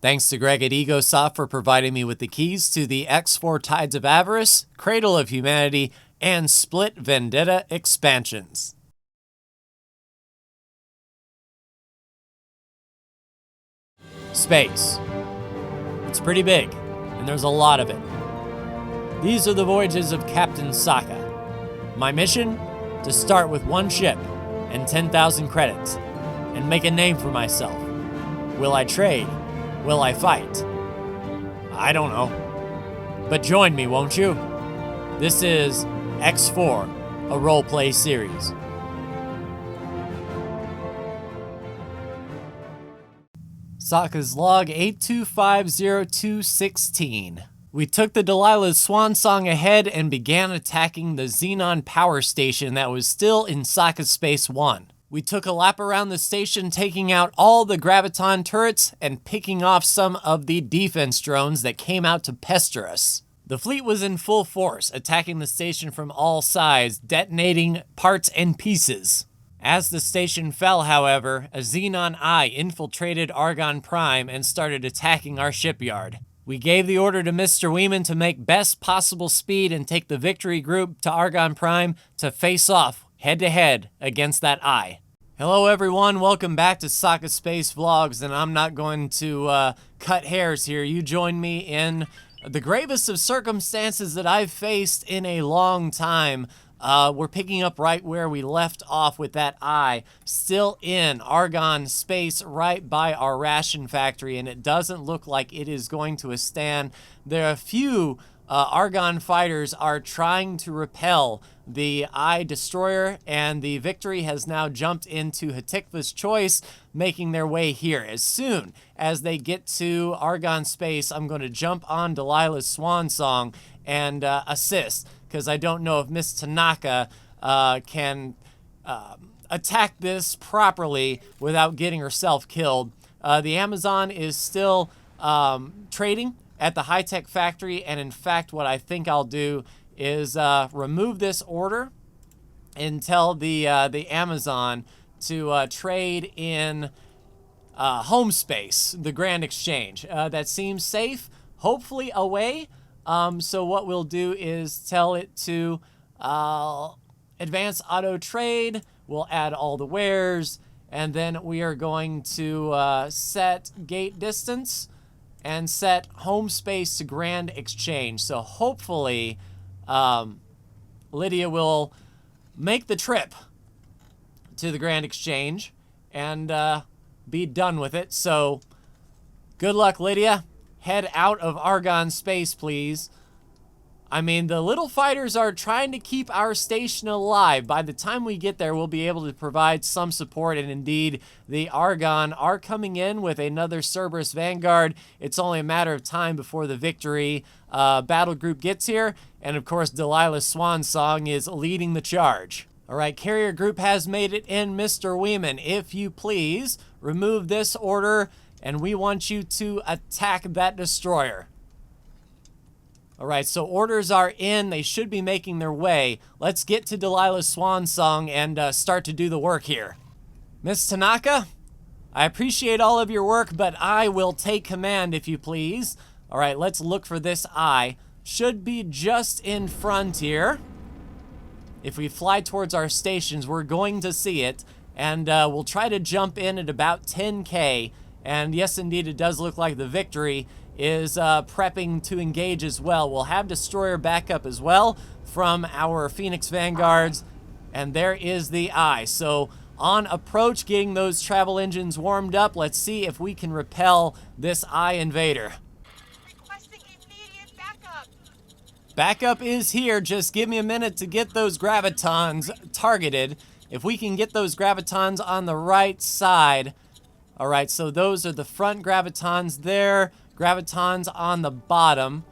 Thanks to Greg at EgoSoft for providing me with the keys to the X4 Tides of Avarice, Cradle of Humanity, and Split Vendetta expansions. Space. It's pretty big, and there's a lot of it. These are the voyages of Captain Sokka. My mission? To start with one ship and 10,000 credits, and make a name for myself. Will I trade? Will I fight? I don't know. But join me, won't you? This is X4, a roleplay series. Sokka's log 8250-216. We took the Delilah's swan song ahead and began attacking the Xenon power station that was still in Sokka's Space 1. We took a lap around the station, taking out all the graviton turrets and picking off some of the defense drones that came out to pester us. The fleet was in full force, attacking the station from all sides, detonating parts and pieces. As the station fell, however, a Xenon eye infiltrated Argon Prime and started attacking our shipyard. We gave the order to Mr. Weeman to make best possible speed and take the victory group to Argon Prime to face off head-to-head against that eye. Hello everyone, welcome back to Sokka Space Vlogs, and I'm not going to cut hairs here. You join me in the gravest of circumstances that I've faced in a long time. We're picking up right where we left off with that eye, still in Argon space right by our ration factory, and it doesn't look like it is going to withstand. There are a few Argon fighters are trying to repel the eye destroyer, and the victory has now jumped into Hatikva's choice, making their way here. As soon as they get to Argon space, I'm going to jump on Delilah's swan song and assist, because I don't know if Miss Tanaka can attack this properly without getting herself killed. The Amazon is still trading at the high-tech factory, and in fact what I think I'll do is remove this order and tell the Amazon to trade in home space, the Grand Exchange. That seems safe, hopefully away. So what we'll do is tell it to advance auto trade. We'll add all the wares, and then we are going to set gate distance and set home space to Grand Exchange. So hopefully Lydia will make the trip to the Grand Exchange and be done with it. So good luck, Lydia. Head out of Argon space, please. I mean, the little fighters are trying to keep our station alive. By the time we get there, we'll be able to provide some support, and indeed, the Argon are coming in with another Cerberus Vanguard. It's only a matter of time before the victory battle group gets here, and of course, Delilah's swan song is leading the charge. All right, carrier group has made it in. Mr. Weeman, if you please, remove this order, and we want you to attack that destroyer. All right, so orders are in. They should be making their way. Let's get to Delilah's swan song and start to do the work here. Miss Tanaka, I appreciate all of your work, but I will take command if you please. All right, let's look for this eye. Should be just in front here. If we fly towards our stations, we're going to see it, and we'll try to jump in at about 10K. And yes, indeed, it does look like the victory is prepping to engage as well. We'll have destroyer backup as well from our Phoenix Vanguards, and there is the eye. So on approach, getting those travel engines warmed up, let's see if we can repel this eye invader. Requesting immediate backup. Backup is here. Just give me a minute to get those gravitons targeted. If we can get those gravitons on the right side. All right, so those are the front gravitons there. Gravitons on the bottom.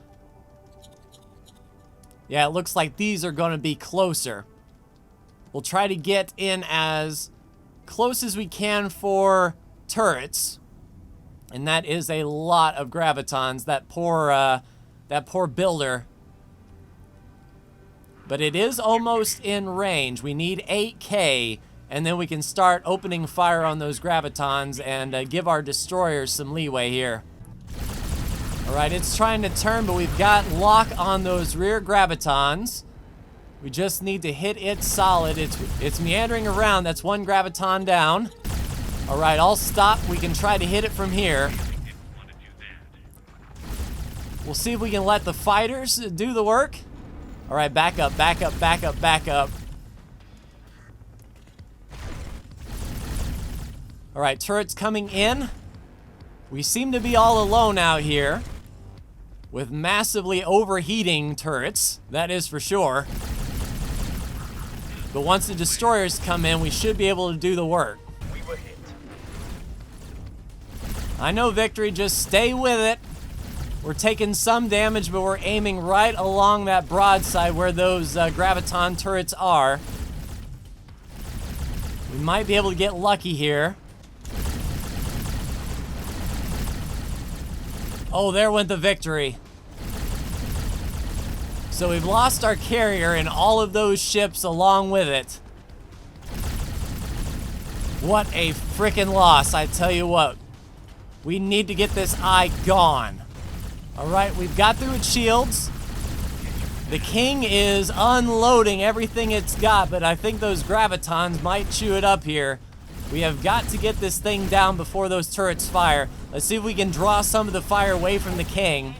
Yeah, it looks like these are going to be closer. We'll try to get in as close as we can for turrets. And that is a lot of gravitons. That poor builder. But it is almost in range. We need 8K, and then we can start opening fire on those gravitons and give our destroyers some leeway here. All right, it's trying to turn, but we've got lock on those rear gravitons. We just need to hit it solid. It's meandering around. That's one graviton down. All right, I'll stop. We can try to hit it from here. We'll see if we can let the fighters do the work. All right, back up, back up, back up, back up. All right, turrets coming in. We seem to be all alone out here with massively overheating turrets, that is for sure. But once the destroyers come in, we should be able to do the work. We were hit. I know, Victory, just stay with it. We're taking some damage, but we're aiming right along that broadside where those graviton turrets are. We might be able to get lucky here. Oh, there went the Victory. So we've lost our carrier and all of those ships along with it. What a freaking loss, I tell you what. We need to get this eye gone. All right, we've got through its shields. The King is unloading everything it's got, but I think those gravitons might chew it up here. We have got to get this thing down before those turrets fire. Let's see if we can draw some of the fire away from the King.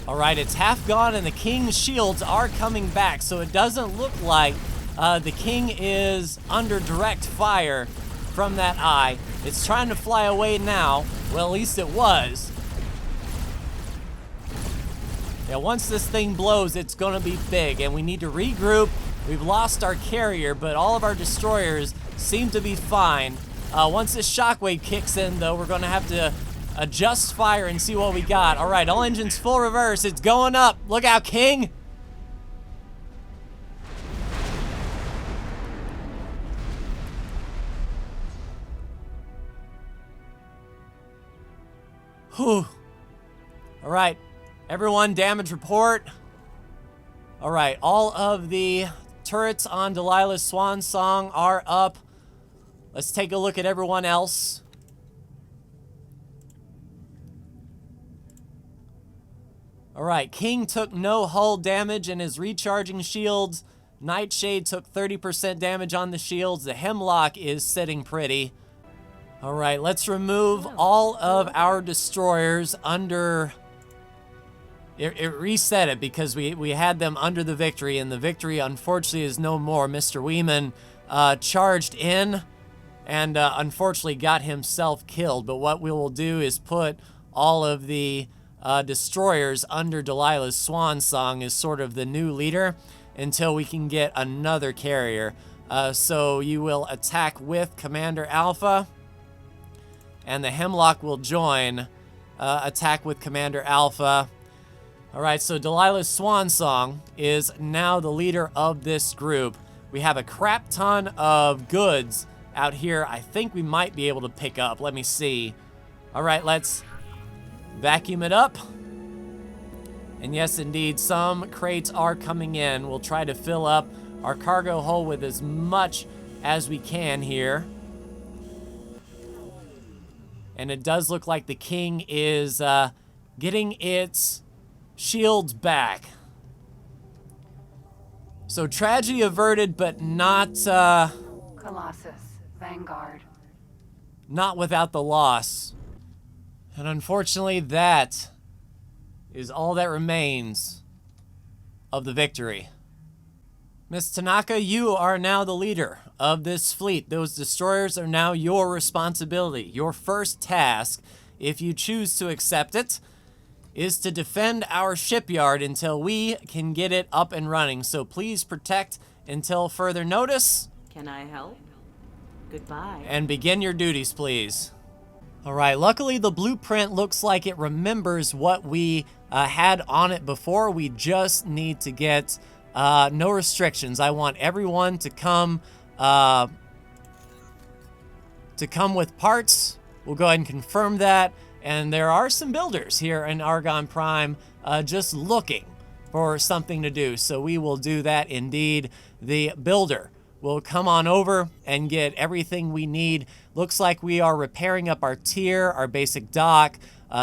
All right, it's half gone and the King's shields are coming back, so it doesn't look like the King is under direct fire from that eye. It's trying to fly away now. Well, at least it was. Yeah, once this thing blows, it's gonna be big, and we need to regroup. We've lost our carrier, but all of our destroyers seem to be fine. Once this shockwave kicks in, though, we're gonna have to adjust fire and see what we got. All right, all engines full reverse. It's going up. Look out, King. Whew. All right, everyone, damage report. All right, all of the turrets on Delilah's Swan Song are up. Let's take a look at everyone else. All right, King took no hull damage in his recharging shields. Nightshade took 30% damage on the shields. The Hemlock is sitting pretty. All right, let's remove all of our destroyers under... It reset it because we had them under the Victory, and the Victory, unfortunately, is no more. Mr. Weeman charged in and unfortunately got himself killed. But what we will do is put all of the destroyers under Delilah's Swan Song as sort of the new leader until we can get another carrier. So you will attack with Commander Alpha, and the Hemlock will join attack with Commander Alpha. All right, so Delilah's Swan Song is now the leader of this group. We have a crap ton of goods out here I think we might be able to pick up. Let me see. All right, let's vacuum it up. And yes, indeed, some crates are coming in. We'll try to fill up our cargo hold with as much as we can here. And it does look like the King is getting its shields back. So tragedy averted, but not Colossus, Vanguard. Not without the loss. And unfortunately, that is all that remains of the Victory. Miss Tanaka, you are now the leader of this fleet. Those destroyers are now your responsibility. Your first task, if you choose to accept it, is to defend our shipyard until we can get it up and running. So please protect until further notice. Can I help? Goodbye. And begin your duties, please. All right, luckily the blueprint looks like it remembers what we had on it before. We just need to get no restrictions. I want everyone to come with parts. We'll go ahead and confirm that. And there are some builders here in Argon Prime just looking for something to do. So we will do that indeed. The builder will come on over and get everything we need. Looks like we are repairing up our tier, our basic dock.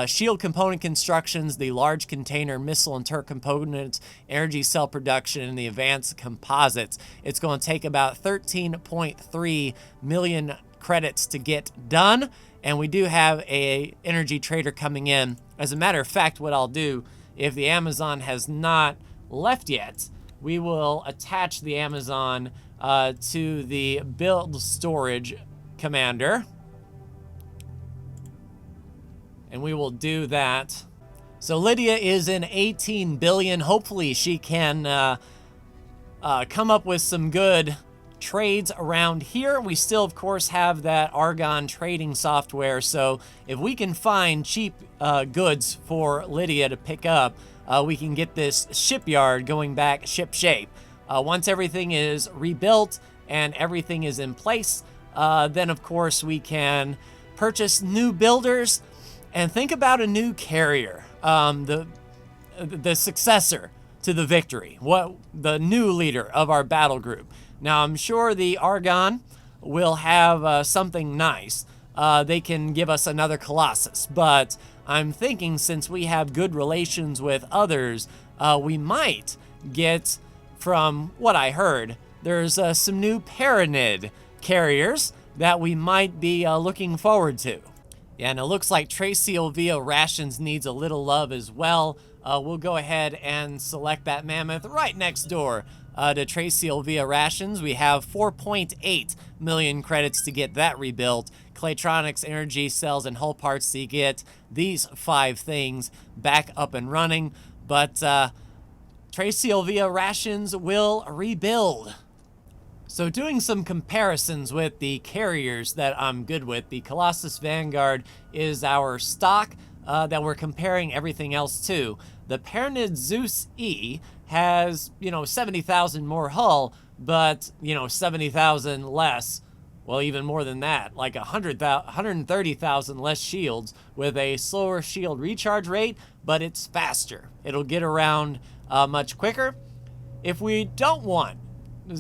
shield component constructions, the large container missile and turret components, energy cell production, and the advanced composites. It's going to take about 13.3 million credits to get done, and we do have a energy trader coming in. As a matter of fact, what I'll do, if the Amazon has not left yet, we will attach the Amazon to the build storage commander, and we will do that. So Lydia is in 18 billion. Hopefully she can come up with some good trades around here. We still, of course, have that Argon trading software, so if we can find cheap goods for Lydia to pick up, we can get this shipyard going back ship shape. Once everything is rebuilt and everything is in place, then of course we can purchase new builders and think about a new carrier, the successor to the Victory, the new leader of our battle group. Now I'm sure the Argon will have something nice. They can give us another Colossus, but I'm thinking since we have good relations with others, we might get, from what I heard, there's some new Paranid carriers that we might be looking forward to. Yeah, and it looks like Tracy Olvia Rations needs a little love as well. We'll go ahead and select that mammoth right next door to Tracy Olvia Rations. We have 4.8 million credits to get that rebuilt. Claytronics, energy cells, and hull parts to get these 5 things back up and running. But Tracy Olvia Rations will rebuild. So doing some comparisons with the carriers that I'm good with, the Colossus Vanguard is our stock that we're comparing everything else to. The Paranid Zeus E has, 70,000 more hull, but, 70,000 less, well, even more than that, like 130,000 less shields with a slower shield recharge rate, but it's faster. It'll get around much quicker. If we don't want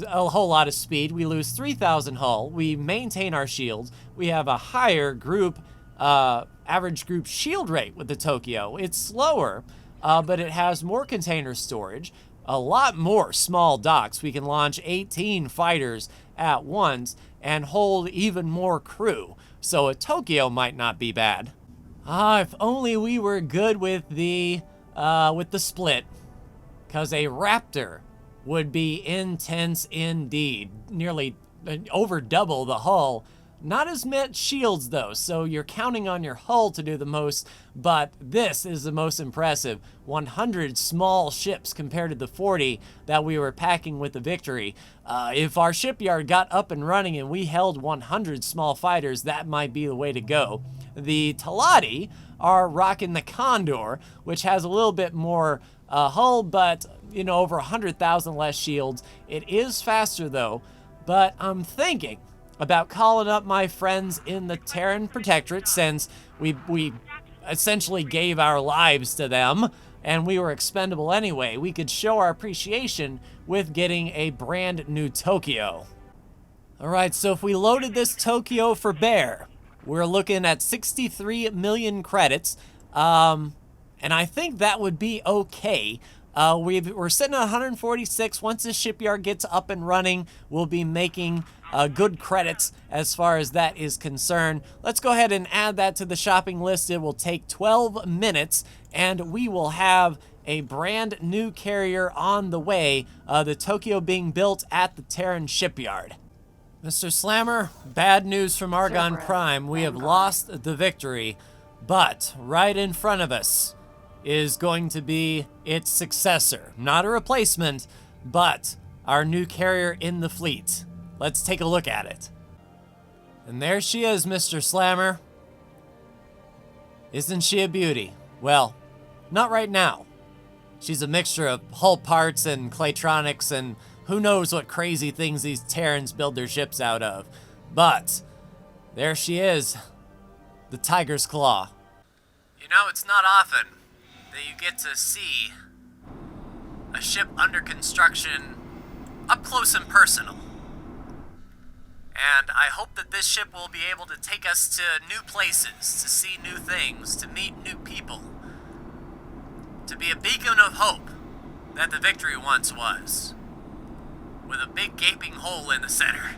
a whole lot of speed, we lose 3,000 hull, we maintain our shields, we have a higher group, average group shield rate with the Tokyo. It's slower, but it has more container storage, a lot more small docks. We can launch 18 fighters at once and hold even more crew. So a Tokyo might not be bad. If only we were good with the split, because a Raptor would be intense indeed. Nearly over double the hull. Not as much shields though, so you're counting on your hull to do the most, but this is the most impressive. 100 small ships compared to the 40 that we were packing with the Victory. If our shipyard got up and running and we held 100 small fighters, that might be the way to go. The Talati are rocking the Condor, which has a little bit more hull, but over 100,000 less shields. It is faster though, but I'm thinking about calling up my friends in the Terran Protectorate, since we essentially gave our lives to them and we were expendable anyway. We could show our appreciation with getting a brand new Tokyo. Alright, so if we loaded this Tokyo for Bear, we're looking at 63 million credits, and I think that would be okay. We're sitting at 146. Once the shipyard gets up and running, we'll be making good credits as far as that is concerned. Let's go ahead and add that to the shopping list. It will take 12 minutes, and we will have a brand new carrier on the way, the Tokyo being built at the Terran Shipyard. Mr. Slammer, bad news from Argon Prime. We have lost the Victory, but right in front of us is going to be its successor. Not a replacement, but our new carrier in the fleet. Let's take a look at it. And there she is, Mr. Slammer. Isn't she a beauty? Well, not right now. She's a mixture of hull parts and Claytronics and who knows what crazy things these Terrans build their ships out of. But there she is, the Tiger's Claw. It's not often that you get to see a ship under construction up close and personal. And I hope that this ship will be able to take us to new places, to see new things, to meet new people. to be a beacon of hope that the Victory once was, with a big gaping hole in the center.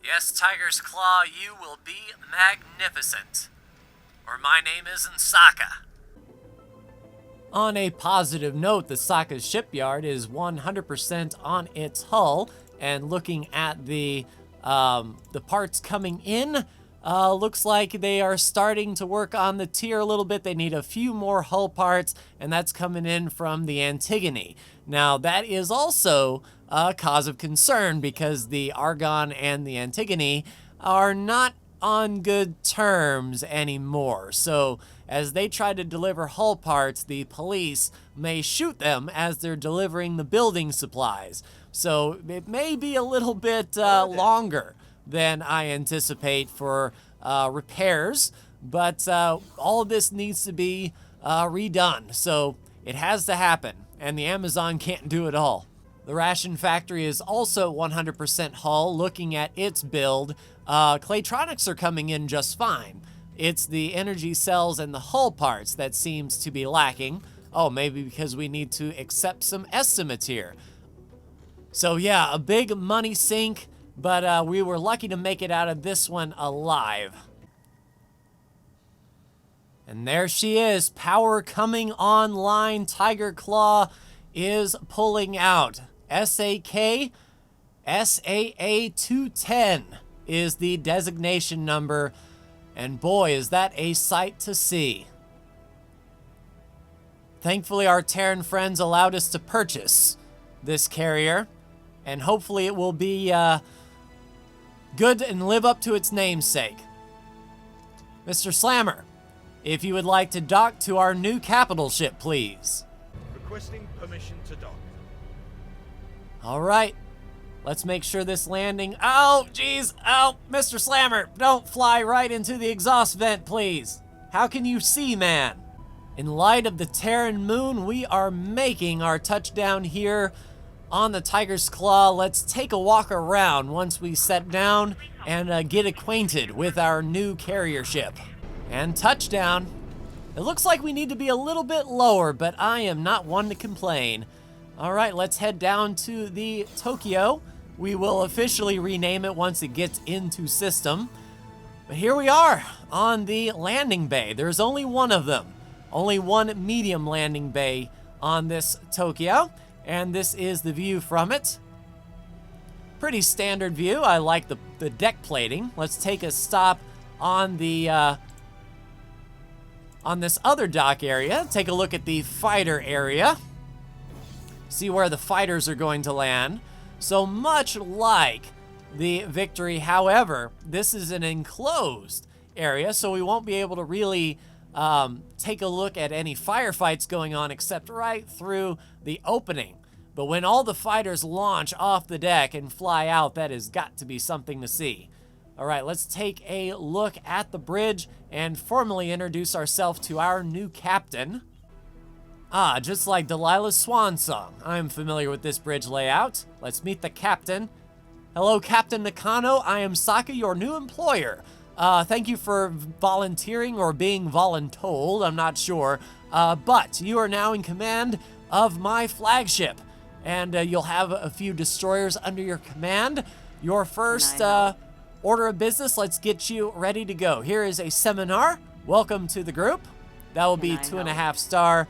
Yes, Tiger's Claw, you will be magnificent. Or my name isn't Sokka. On a positive note, the Sokka Shipyard is 100% on its hull, and looking at the parts coming in, looks like they are starting to work on the tier a little bit. They need a few more hull parts, and that's coming in from the Antigone. Now, that is also a cause of concern because the Argon and the Antigone are not on good terms anymore. So as they try to deliver hull parts, the police may shoot them as they're delivering the building supplies. So it may be a little bit longer than I anticipate for repairs, but all of this needs to be redone. So it has to happen, and the Amazon can't do it all. The Ration Factory is also 100% hull. Looking at its build, Claytronics are coming in just fine. It's the energy cells and the hull parts that seems to be lacking. Oh, maybe because we need to accept some estimates here. So yeah, a big money sink, but we were lucky to make it out of this one alive. And there she is, power coming online. Tiger Claw is pulling out. SAK SAA 210 is the designation number, and boy, is that a sight to see. Thankfully, our Terran friends allowed us to purchase this carrier, and hopefully it will be good and live up to its namesake. Mr. Slammer, if you would like to dock to our new capital ship, please. Requesting permission to dock. All right, let's make sure this landing... Oh, geez, oh, Mr. Slammer, don't fly right into the exhaust vent, please. How can you see, man? In light of the Terran moon, we are making our touchdown here on the Tiger's Claw. Let's take a walk around once we set down and get acquainted with our new carrier ship. And touchdown. It looks like we need to be a little bit lower, but I am not one to complain. All right, let's head down to the Tokyo. We will officially rename it once it gets into system. But here we are on the landing bay. There's only one of them. Only one medium landing bay on this Tokyo. And this is the view from it. Pretty standard view. I like the deck plating. Let's take a stop on the on this other dock area. Take a look at the fighter area. See where the fighters are going to land. So much like the Victory, however, this is an enclosed area, so we won't be able to really take a look at any firefights going on except right through the opening. But when all the fighters launch off the deck and fly out, that has got to be something to see. All right, let's take a look at the bridge and formally introduce ourselves to our new captain. Ah, just like Delilah's swan song. I'm familiar with this bridge layout. Let's meet the captain. Hello, Captain Nakano. I am Sokka, your new employer. Thank you for volunteering or being voluntold, I'm not sure. But you are now in command of my flagship. And you'll have a few destroyers under your command. Your first order of business, let's get you ready to go. Here is a seminar. Welcome to the group. That will be 2.5 star.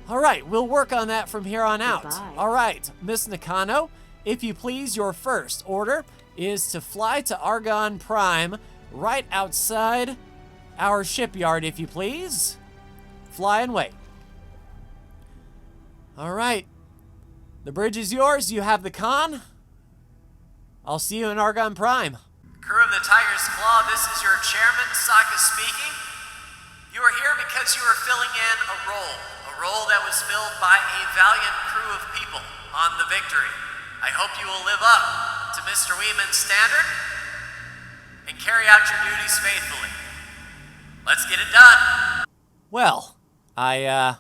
All right, we'll work on that from here on out. Goodbye. All right, Miss Nakano, if you please, your first order is to fly to Argon Prime right outside our shipyard, if you please. Fly and wait. All right, the bridge is yours. You have the con. I'll see you in Argon Prime. Crew of the Tiger's Claw, this is your chairman, Sokka speaking. You are here because you are filling in a role that was filled by a valiant crew of people on the Victory. I hope you will live up to Mr. Weeman's standard and carry out your duties faithfully. Let's get it done. Well, I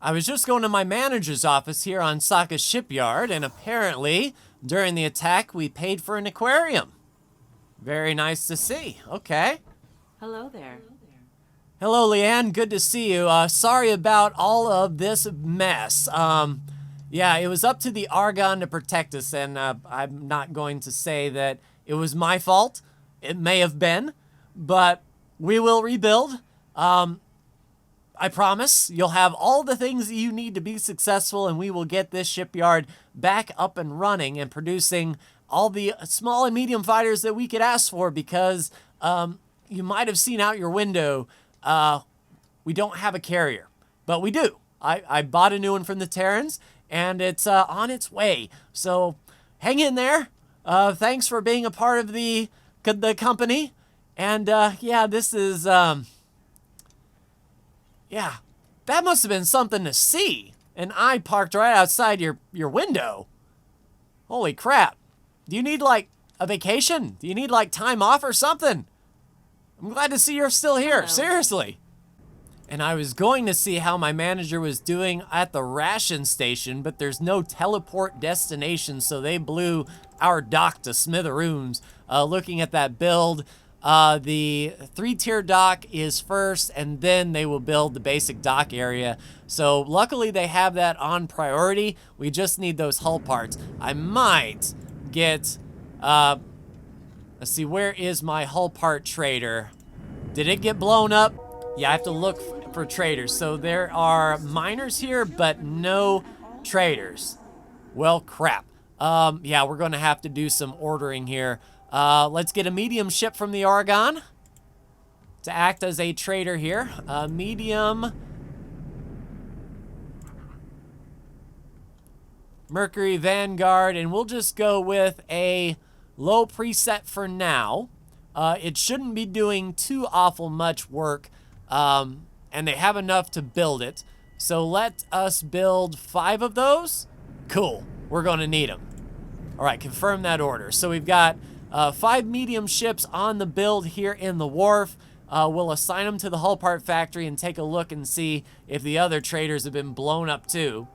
was just going to my manager's office here on Sokka's Shipyard, and apparently, during the attack, we paid for an aquarium. Very nice to see. Okay. Hello there. Hello, Leanne. Good to see you. Sorry about all of this mess. Yeah, it was up to the Argon to protect us, and I'm not going to say that it was my fault. It may have been, but we will rebuild. I promise you'll have all the things that you need to be successful, and we will get this shipyard back up and running and producing all the small and medium fighters that we could ask for, because you might have seen out your window, we don't have a carrier, but we do. I bought a new one from the Terrans, and it's on its way. So hang in there. Thanks for being a part of the company. And yeah, this is, yeah, that must have been something to see. And I parked right outside your window. Holy crap. Do you need like a vacation? Do you need like time off or something? I'm glad to see you're still here. Hello. Seriously. And I was going to see how my manager was doing at the ration station, but there's no teleport destination, so they blew our dock to smithereens. Looking at that build, the 3-tier dock is first, and then they will build the basic dock area. So luckily they have that on priority. We just need those hull parts. I might get, let's see, where is my hull part trader? Did it get blown up? Yeah, I have to look for traders. So there are miners here, but no traders. Well, crap. Yeah, we're going to have to do some ordering here. Let's get a medium ship from the Argon to act as a trader here. Medium Mercury Vanguard, and we'll just go with a low preset for now. It shouldn't be doing too awful much work, and they have enough to build it. So let us build 5 of those. Cool, we're gonna need them. All right, confirm that order. So we've got 5 medium ships on the build here in the wharf. We'll assign them to the hull part factory and take a look and see if the other traders have been blown up too.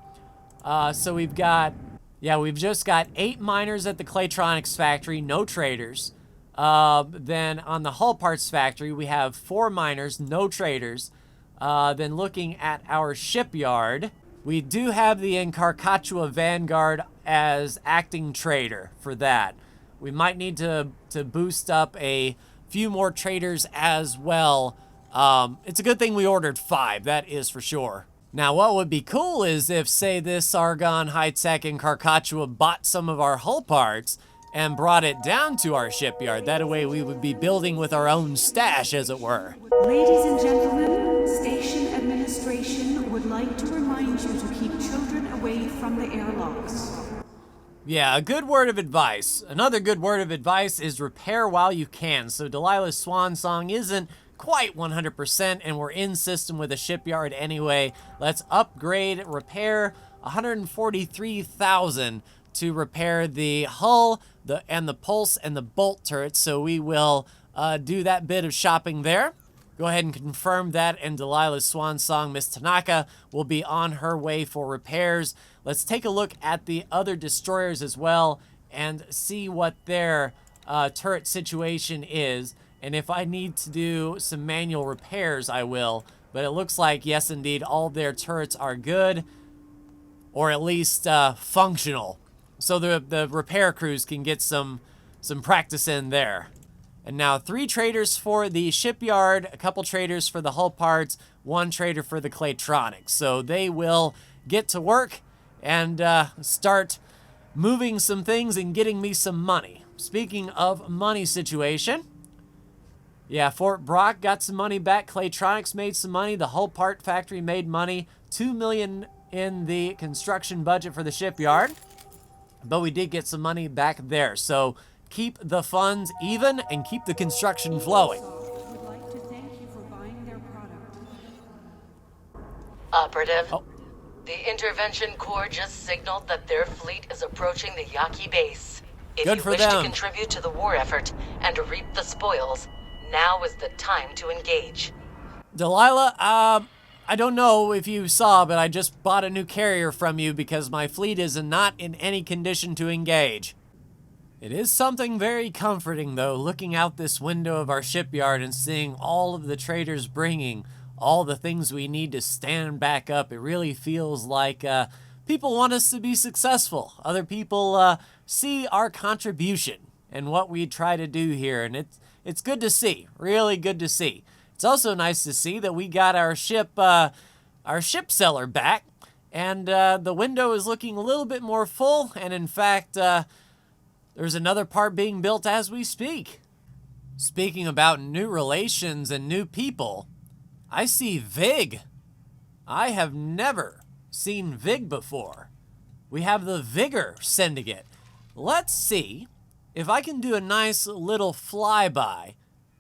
So we've got, yeah, we've just got 8 miners at the Claytronics factory, no traders. Then on the hull parts factory, we have 4 miners, no traders. Then looking at our shipyard, we do have the Incarcachua Vanguard as acting trader for that. We might need to boost up a few more traders as well. It's a good thing we ordered 5, that is for sure. Now, what would be cool is if, say, this Argon High-Tech in Carcachua bought some of our hull parts and brought it down to our shipyard. That way we would be building with our own stash, as it were. Ladies and gentlemen, station administration would like to remind you to keep children away from the airlocks. Yeah, a good word of advice. Another good word of advice is repair while you can. So Delilah's swan song isn't quite 100%, and we're in system with a shipyard anyway. Let's upgrade, repair 143,000 to repair the hull, and the pulse and the bolt turrets. So we will do that bit of shopping there. Go ahead and confirm that, and Delilah's swan song, Miss Tanaka, will be on her way for repairs. Let's take a look at the other destroyers as well and see what their turret situation is. And if I need to do some manual repairs, I will. But it looks like, yes, indeed, all their turrets are good, or at least functional. So the repair crews can get some practice in there. And now 3 traders for the shipyard, a couple traders for the hull parts, 1 trader for the Claytronics. So they will get to work and start moving some things and getting me some money. Speaking of money situation, yeah, Fort Brock got some money back. Claytronics made some money. The hull part factory made money. $2 million in the construction budget for the shipyard. But we did get some money back there. So keep the funds even and keep the construction flowing. Would like to thank you for buying their product. Operative. Oh. The Intervention Corps just signaled that their fleet is approaching the Yaqui base. If Good you for wish them. to contribute to the war effort and reap the spoils, now is the time to engage. Delilah, I don't know if you saw, but I just bought a new carrier from you because my fleet is not in any condition to engage. It is something very comforting, though, looking out this window of our shipyard and seeing all of the traders bringing all the things we need to stand back up. It really feels like people want us to be successful. Other people see our contribution and what we try to do here, and it's good to see, really good to see. It's also nice to see that we got our ship seller back, and the window is looking a little bit more full, and in fact, there's another part being built as we speak. Speaking about new relations and new people, I see Vig. I have never seen Vig before. We have the Vigor Syndicate. Let's see if I can do a nice little flyby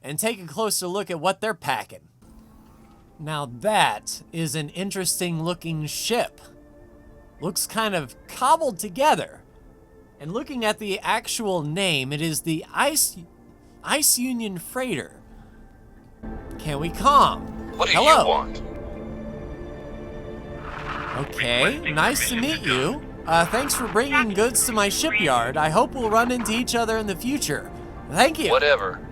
and take a closer look at what they're packing. Now that is an interesting looking ship. Looks kind of cobbled together. And looking at the actual name, it is the Ice Union Freighter. Can we calm? What do Hello. you want? Okay, nice to meet you. Thanks for bringing goods to my shipyard. I hope we'll run into each other in the future. Thank you. Whatever.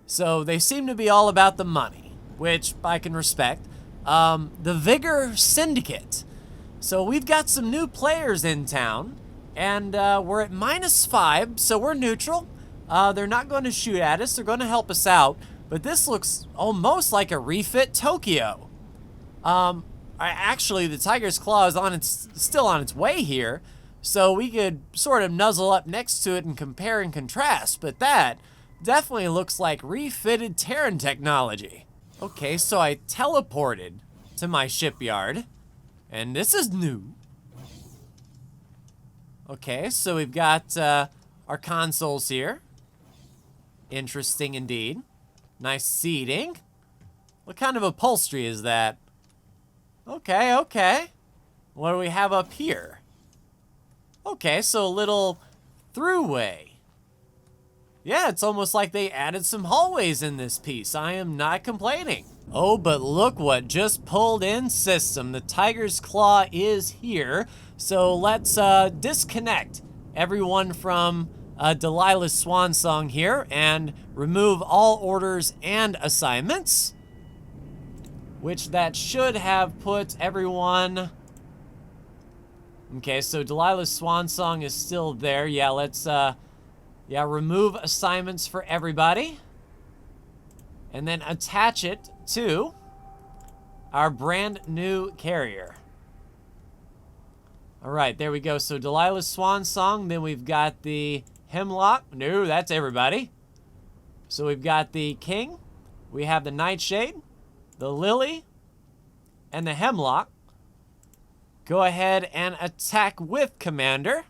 So they seem to be all about the money, which I can respect. The Vigor Syndicate. So we've got some new players in town, and we're at -5, so we're neutral. They're not going to shoot at us. They're going to help us out. But this looks almost like a refit Tokyo. Actually, the Tiger's Claw is still on its way here, so we could sort of nuzzle up next to it and compare and contrast. But that definitely looks like refitted Terran technology. Okay, so I teleported to my shipyard, and this is new. Okay, so we've got our consoles here. Interesting indeed. Nice seating. What kind of upholstery is that? Okay, okay. What do we have up here? Okay, so a little throughway. Yeah, it's almost like they added some hallways in this piece. I am not complaining. Oh, but look what just pulled in system. The Tiger's Claw is here. So let's disconnect everyone from Delilah's Swan Song here and remove all orders and assignments, which that should have put everyone. Okay, so Delilah's Swan Song is still there. Yeah, let's remove assignments for everybody and then attach it to our brand new carrier. All right, there we go. So Delilah's Swan Song, then we've got the Hemlock. No, that's everybody. So we've got the King, we have the Nightshade, the Lily, and the Hemlock. Go ahead and attack with Commander.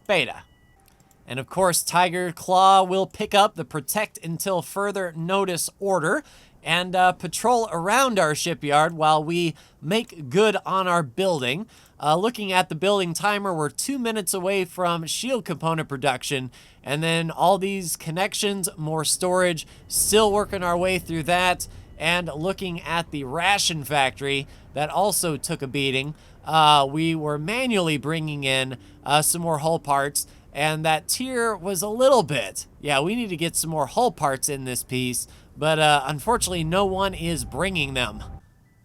Beta. And of course, Tiger Claw will pick up the Protect Until Further Notice order and patrol around our shipyard while we make good on our building. Looking at the building timer, we're 2 minutes away from shield component production, and then all these connections, more storage, still working our way through that. And looking at the ration factory, that also took a beating. We were manually bringing in some more hull parts, and that tier was a little bit. Yeah, we need to get some more hull parts in this piece, but unfortunately no one is bringing them.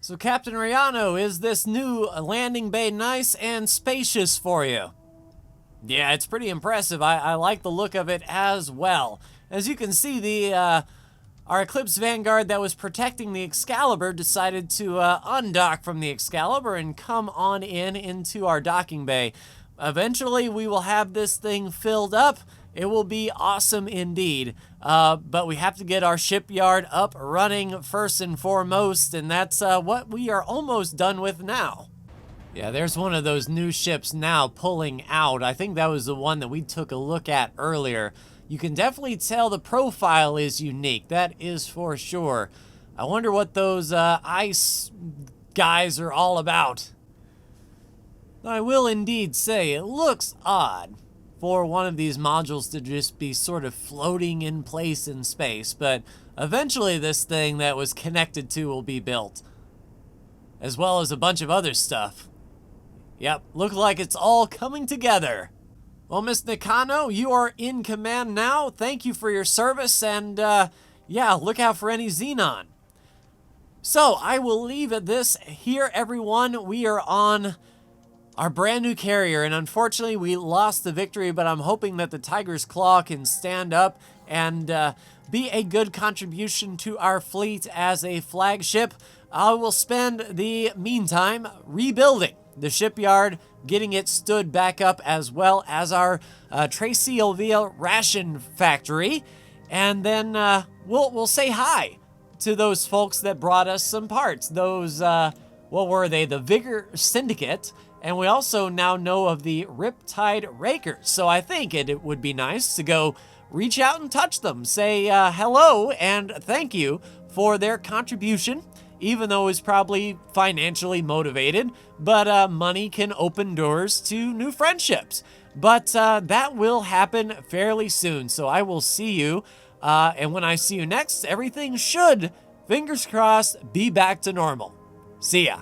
So Captain Riano, is this new landing bay nice and spacious for you? Yeah, it's pretty impressive. I like the look of it as well. As you can see, our Eclipse Vanguard that was protecting the Excalibur decided to undock from the Excalibur and come on into our docking bay. Eventually, we will have this thing filled up. It will be awesome indeed. But we have to get our shipyard up running first and foremost, and that's what we are almost done with now. Yeah, there's one of those new ships now pulling out. I think that was the one that we took a look at earlier. You can definitely tell the profile is unique. That is for sure. I wonder what those ice guys are all about. I will indeed say it looks odd for one of these modules to just be sort of floating in place in space, but eventually this thing that was connected to will be built, as well as a bunch of other stuff. Yep, looks like it's all coming together. Well, Miss Nakano, you are in command now. Thank you for your service, and yeah, look out for any Xenon. So, I will leave at this here, everyone. We are on our brand new carrier, and unfortunately, we lost the victory, but I'm hoping that the Tiger's Claw can stand up and be a good contribution to our fleet as a flagship. I will spend the meantime rebuilding the shipyard, getting it stood back up, as well as our Tracy Olvia ration factory, and then we'll say hi to those folks that brought us some parts. Those, what were they? The Vigor Syndicate, and we also now know of the Riptide Rakers. So I think it would be nice to go reach out and touch them, say hello and thank you for their contribution, even though it's probably financially motivated, but money can open doors to new friendships. But that will happen fairly soon, so I will see you, and when I see you next, everything should, fingers crossed, be back to normal. See ya.